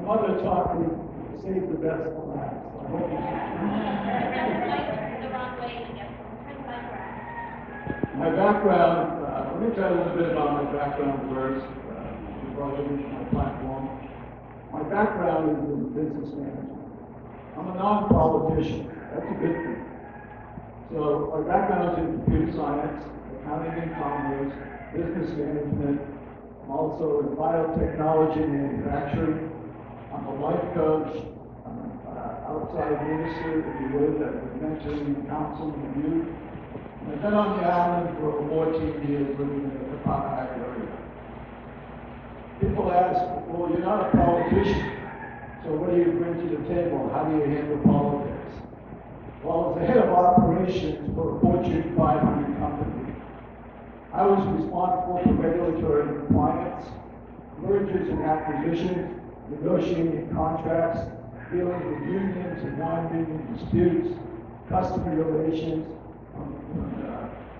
mother taught me to save the best for last. I hope you The wrong way to get turn the mic around. My background, let me tell you a little bit about my background first, before I get into my platform. My background is in business management. I'm a non-politician. That's a good thing. So my background is in computer science, accounting and commerce, business management. I'm also in biotechnology manufacturing. I'm a life coach. I'm an outside minister, if you would, that was mentoring and counseling the youth. And I've been on the island for over 14 years living in the Kapana area. People ask, well, you're not a politician, so what do you bring to the table? How do you handle politics? Well, as the head of operations for a Fortune 500 company, I was responsible for regulatory compliance, mergers and acquisitions, negotiating contracts, dealing with unions and non-union disputes, customer relations,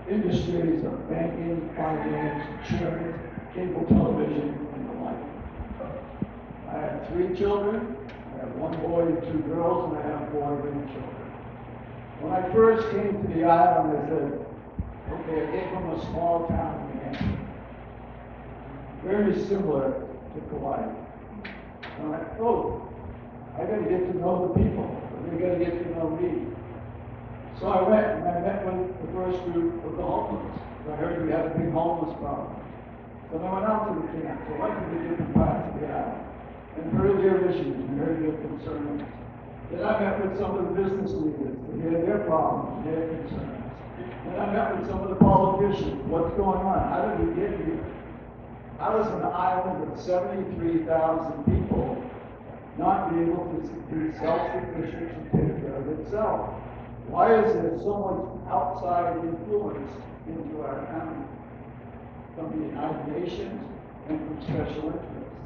industries of banking, finance, insurance, cable television, and the like. I have 3 children. I have 1 boy and 2 girls, and I have 4 grandchildren. When I first came to the island, I said, okay, I came from a small town in New Hampshire, very similar to Kauai. And I thought, oh, I got to get to know the people. They got to get to know me. So I went and I met with the first group of the homeless. I heard we had a big homeless problem. So I went out to the camp, so I went to the different parts of the island and heard their issues and heard their concerns. Then I met with some of the business leaders to hear their problems and their concerns. Then I met with some of the politicians. What's going on? How did we get here? I was an island of 73,000 people not be able to be self-sufficient and take care of itself. Why is there so much outside influence into our county? From the United Nations and from special interests.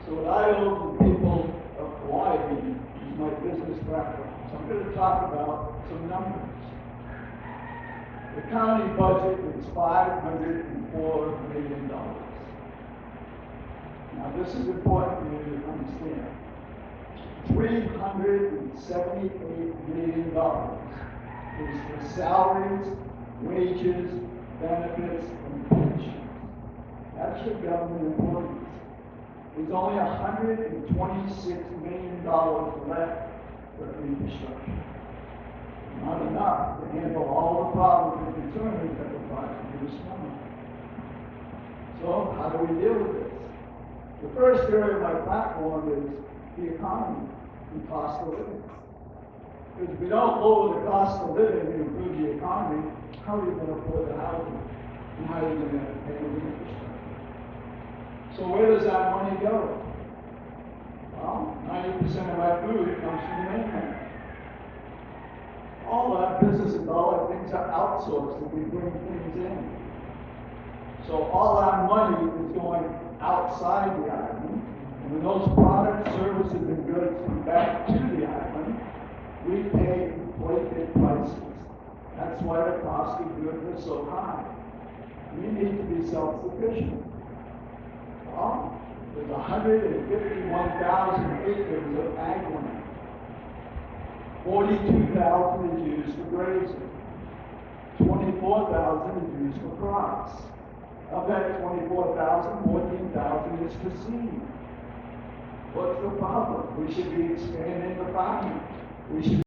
So what I owe the people of Hawaii is my business background. So I'm going to talk about some numbers. The county budget is $504 million. Now this is important for you to understand. $378 million is for salaries, wages, benefits, and pensions. That's your government employees. There's only $126 million left for infrastructure. Not enough to handle all the problems and concerns that we're talking this morning. So how do we deal with this? The first area of my platform is the economy and cost of living. Because if we don't lower the cost of living and improve the economy, how are you going to afford the housing? And how are you going to handle the infrastructure? So where does that money go? Well, 90% of our food comes from the mainland. All our businesses, all our things are outsourced and we bring things in. So all our money is going outside the island, and when those products, services, and goods come back to the island, we pay inflated prices. That's why the cost of goods is so high. We need to be self-sufficient. Well, there's 151,000 acres of ag land. 42,000 is used for grazing. 24,000 is used for crops. Of that 24,000, 14,000 is for seed. What's the problem? We should be expanding the farming. We should